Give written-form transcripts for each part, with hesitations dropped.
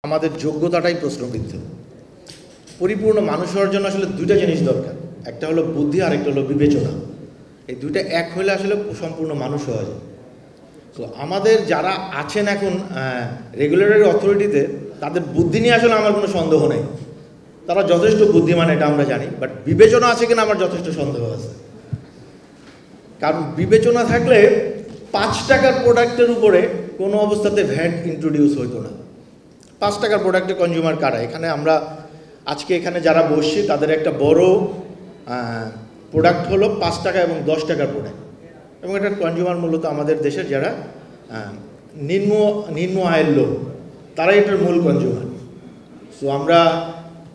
আমাদের যোগ্যতাটাই প্রশ্নবিদ্ধ। পরিপূর্ণ মানুষ হওয়ার জন্য আসলে দুইটা জিনিস দরকার, একটা হলো বুদ্ধি আর একটা হলো বিবেচনা। এই দুইটা এক হলে আসলে সম্পূর্ণ মানুষ হওয়া যায়। তো আমাদের যারা আছেন এখন রেগুলেটরি অথরিটিতে, তাদের বুদ্ধি নিয়ে আসলে আমার কোনো সন্দেহ নেই, তারা যথেষ্ট বুদ্ধিমান, এটা আমরা জানি। বাট বিবেচনা আছে কিনা আমার যথেষ্ট সন্দেহ আছে। কারণ বিবেচনা থাকলে 5 টাকার প্রোডাক্টের উপরে কোনো অবস্থাতে ভ্যাট ইন্ট্রোডিউস হইতো না। 5 টাকার প্রোডাক্টে কনজিউমার কারা? এখানে আমরা আজকে এখানে যারা বসছি তাদের একটা বড় প্রোডাক্ট হলো 5 টাকা এবং 10 টাকার প্রোডাক্ট, এবং এটা কনজিউমার মূলত আমাদের দেশের যারা নিম্ন আয়ের লোক, তারাই এটার মূল কনজিউমার। সো আমরা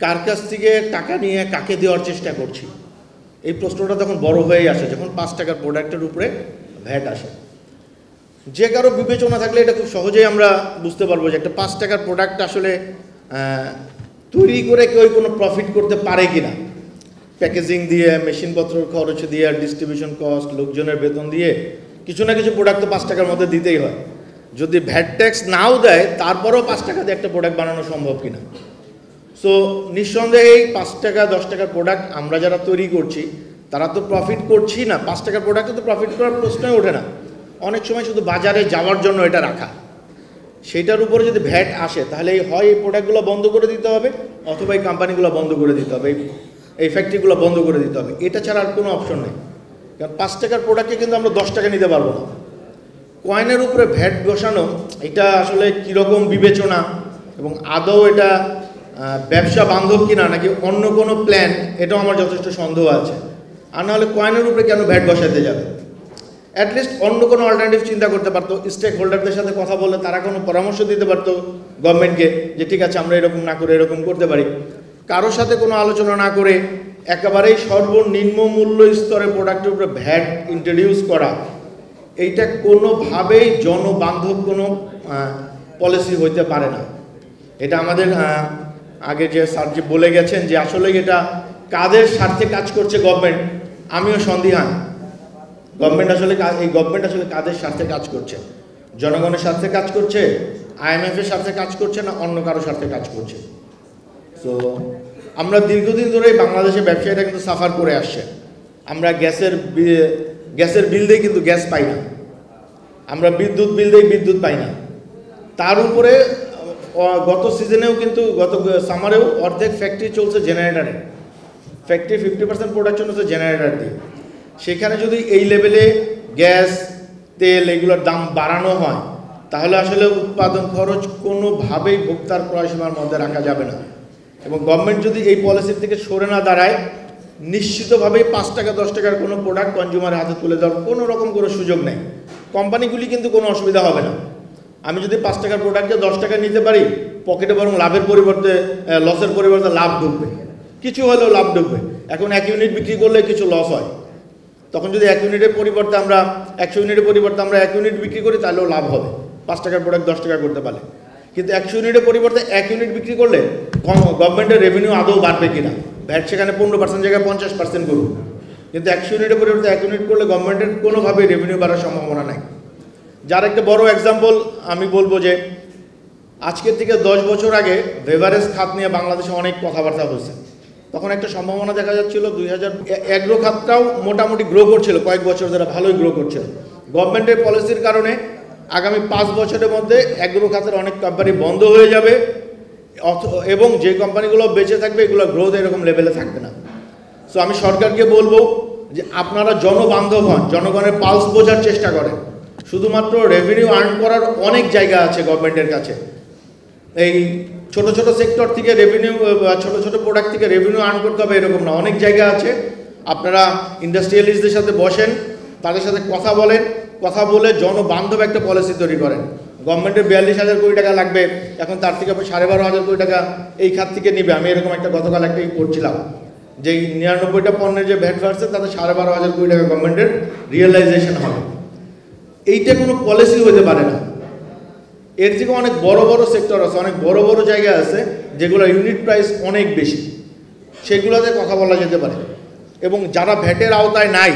কার কাছ থেকে টাকা নিয়ে কাকে দেওয়ার চেষ্টা করছি, এই প্রশ্নটা তখন বড় হয়ে আসে যখন 5 টাকার প্রোডাক্টের উপরে ভ্যাট আসে। যে কারো বিবেচনা থাকলে এটা খুব সহজেই আমরা বুঝতে পারবো যে একটা 5 টাকার প্রোডাক্ট আসলে তৈরি করে কেউ কোনো প্রফিট করতে পারে কিনা। প্যাকেজিং দিয়ে, মেশিনপত্র খরচ দিয়ে, ডিস্ট্রিবিউশন কস্ট, লোকজনের বেতন দিয়ে কিছু না কিছু প্রোডাক্ট তো 5 টাকার মধ্যে দিতেই হয়। যদি ভ্যাট ট্যাক্স নাও দেয় তারপরেও 5 টাকা দিয়ে একটা প্রোডাক্ট বানানো সম্ভব কিনা। সো নিঃসন্দেহে এই 5 টাকা 10 টাকার প্রোডাক্ট আমরা যারা তৈরি করছি তারা তো প্রফিট করছি না। 5 টাকার প্রোডাক্টে তো প্রফিট করার প্রশ্নই ওঠে না। অনেক সময় শুধু বাজারে যাওয়ার জন্য এটা রাখা, সেইটার উপরে যদি ভ্যাট আসে তাহলে হয় এই প্রোডাক্টগুলো বন্ধ করে দিতে হবে, অথবা এই কোম্পানিগুলো বন্ধ করে দিতে হবে, এই ফ্যাক্টরিগুলো বন্ধ করে দিতে হবে। এটা ছাড়া আর কোনো অপশন নেই। কারণ 5 টাকার প্রোডাক্টকে কিন্তু আমরা 10 টাকা নিতে পারবো না। কয়েনের উপরে ভ্যাট বসানো, এটা আসলে কীরকম বিবেচনা এবং আদৌ এটা ব্যবসা বান্ধব কিনা নাকি অন্য কোনো প্ল্যান, এটাও আমার যথেষ্ট সন্দেহ আছে। আর নাহলে কয়েনের উপরে কেন ভ্যাট বসাতে যাবে? অ্যাটলিস্ট অন্য কোনো অল্টারনেটিভ চিন্তা করতে পারতো। স্টেক হোল্ডারদের সাথে কথা বলে তারা কোনো পরামর্শ দিতে পারতো গভর্নমেন্টকে যে ঠিক আছে আমরা এরকম না করে এরকম করতে পারি। কারোর সাথে কোনো আলোচনা না করে একেবারেই সর্বনিম্ন মূল্য স্তরে প্রোডাক্টের উপরে ভ্যাট ইন্ট্রোডিউস করা, এইটা কোনোভাবেই জনবান্ধব কোনো পলিসি হইতে পারে না। এটা আমাদের আগে যে স্যার যে বলে গেছেন যে আসলে এটা কাদের স্বার্থে কাজ করছে গভর্নমেন্ট, আমিও সন্দিহান। এই গভর্নমেন্ট আসলে কাদের স্বার্থে কাজ করছে? জনগণের স্বার্থে কাজ করছে, IMF এর স্বার্থে কাজ করছে, না অন্য কারো স্বার্থে কাজ করছে? সো আমরা দীর্ঘদিন ধরেই বাংলাদেশে ব্যবসায়ীরা কিন্তু সাফার করে আসছে। আমরা গ্যাসের বিল দিয়ে কিন্তু গ্যাস পাই না, আমরা বিদ্যুৎ বিল দিয়ে বিদ্যুৎ পাই না। তার উপরে গত সিজনেও কিন্তু গত সামারেও অর্ধেক ফ্যাক্টরি চলছে জেনারেটারে। ফ্যাক্টরি 50% প্রোডাকশন হচ্ছে জেনারেটার দিয়ে। সেখানে যদি এই লেভেলে গ্যাস, তেল এগুলোর দাম বাড়ানো হয় তাহলে আসলে উৎপাদন খরচ কোনোভাবেই ভোক্তার ক্রয়সীমার মধ্যে রাখা যাবে না। এবং গভর্নমেন্ট যদি এই পলিসির থেকে সরে না দাঁড়ায়, নিশ্চিতভাবেই 5 টাকা 10 টাকার কোনো প্রোডাক্ট কনজিউমারের হাতে তুলে দেওয়ার কোনো রকম কোনো সুযোগ নেই। কোম্পানিগুলি কিন্তু কোনো অসুবিধা হবে না। আমি যদি 5 টাকার প্রোডাক্টে 10 টাকা নিতে পারি, পকেটে বরং লাভের পরিবর্তে লসের পরিবর্তে লাভ ঢুকবে, কিছু হলেও লাভ ঢুকবে। এখন 1 ইউনিট বিক্রি করলে কিছু লস হয়, তখন যদি 1 ইউনিটের পরিবর্তে আমরা 100 ইউনিটের পরিবর্তে আমরা 1 ইউনিট বিক্রি করি তাহলেও লাভ হবে 5 টাকার প্রোডাক্ট 10 টাকা করতে পারলে। কিন্তু 100 ইউনিটের পরিবর্তে 1 ইউনিট বিক্রি করলে গভর্নমেন্টের রেভিনিউ আদৌ বাড়বে কিনা? ভ্যাট সেখানে 15% জায়গায় 50% করুন, কিন্তু 100 ইউনিটের পরিবর্তে 1 ইউনিট করলে গভর্নমেন্টের কোনোভাবেই রেভিনিউ বাড়ার সম্ভাবনা নাই। যার একটা বড় এক্সাম্পল আমি বলবো যে আজকের থেকে 10 বছর আগে বেভারেজ খাত নিয়ে বাংলাদেশে অনেক কথাবার্তা হয়েছে। তখন একটা সম্ভাবনা দেখা যাচ্ছিল 2000 এগ্রো খাতটাও মোটামুটি গ্রো করছিল, কয়েক বছর ধরে ভালোই গ্রো করছিল। গভর্নমেন্টের পলিসির কারণে আগামী 5 বছরের মধ্যে এগ্রো খাতের অনেক কোম্পানি বন্ধ হয়ে যাবে, এবং যে কোম্পানিগুলো বেঁচে থাকবে এগুলো গ্রোথ এরকম লেভেলে থাকবে না। সো আমি সরকারকে বলবো যে আপনারা জনবান্ধব হন, জনগণের পালস বোঝার চেষ্টা করেন। শুধুমাত্র রেভিনিউ আর্ন করার অনেক জায়গা আছে গভর্নমেন্টের কাছে। এই ছোট ছোট সেক্টর থেকে রেভিনিউ, ছোট ছোট প্রোডাক্ট থেকে রেভিনিউ আর্ন করতে হবে এরকম না, অনেক জায়গা আছে। আপনারা ইন্ডাস্ট্রিয়ালিস্টদের সাথে বসেন, তাদের সাথে কথা বলেন, কথা বলে জনবান্ধব একটা পলিসি তৈরি করেন। গভর্নমেন্টের 42,000 কোটি টাকা লাগবে, এখন তার থেকে 12,500 কোটি টাকা এই খাত থেকে নিবে। আমি এরকম একটা গতকাল একটা করছিলাম যে 99টা পণ্যের যে ভ্যাট বাড়ছে তাতে 12,500 কোটি টাকা গভর্নমেন্টের রিয়েলাইজেশন হবে। এইটা কোনো পলিসি হতে পারে না। এর থেকে অনেক বড় বড় সেক্টর আছে, অনেক বড় বড় জায়গা আছে যেগুলো ইউনিট প্রাইস অনেক বেশি, সেগুলোতে কথা বলা যেতে পারে। এবং যারা ভ্যাটের আওতায় নাই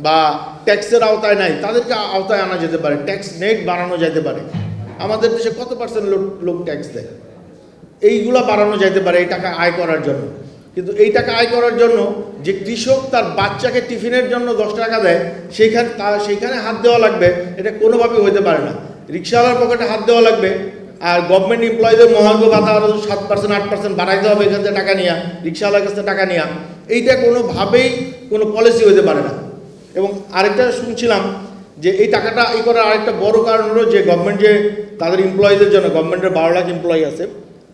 বা ট্যাক্সের আওতায় নাই তাদেরকে আওতায় আনা যেতে পারে, ট্যাক্স নেট বাড়ানো যেতে পারে। আমাদের দেশে কত % লোক ট্যাক্স দেয়? এইগুলা বাড়ানো যাইতে পারে এই টাকা আয় করার জন্য। কিন্তু এই টাকা আয় করার জন্য যে কৃষক তার বাচ্চাকে টিফিনের জন্য 10 টাকা দেয়, সেইখানে হাত দেওয়া লাগবে, এটা কোনোভাবেই হইতে পারে না। রিক্সাওয়ালার পকেটে হাত দেওয়া লাগবে, আর গভর্নমেন্ট এমপ্লয়ীদের মহার্ঘ ভাতা আরও 7% 8% বাড়াইতে হবে এখান থেকে টাকা নিয়ে, রিক্সাওয়ালার কাছ থেকে টাকা নিয়ে। এইটা কোনোভাবেই কোনো পলিসি হইতে পারে না। এবং আরেকটা শুনছিলাম যে এই টাকাটা এই করার আরেকটা বড় কারণ হলো যে গভর্নমেন্ট যে তাদের এমপ্লয়ীদের জন্য, গভর্নমেন্টের 12 লাখ এমপ্লয়ি আছে,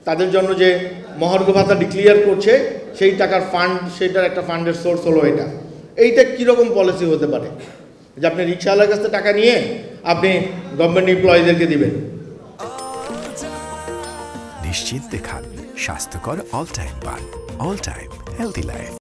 তাদের জন্য যে মহার্ঘ ভাতা ডিক্লিয়ার করছে, সেই টাকার ফান্ড, সেইটার একটা ফান্ডের সোর্স হলো এটা। এইটা কীরকম পলিসি হতে পারে যে আপনি রিক্সাওয়ালার কাছ থেকে টাকা নিয়ে আপনি গভর্নমেন্ট এমপ্লয়ীদেরকে দিবেন? নিশ্চিন্তে খান স্বাস্থ্যকর অল টাইম পান, অল টাইম হেলদি লাইফ।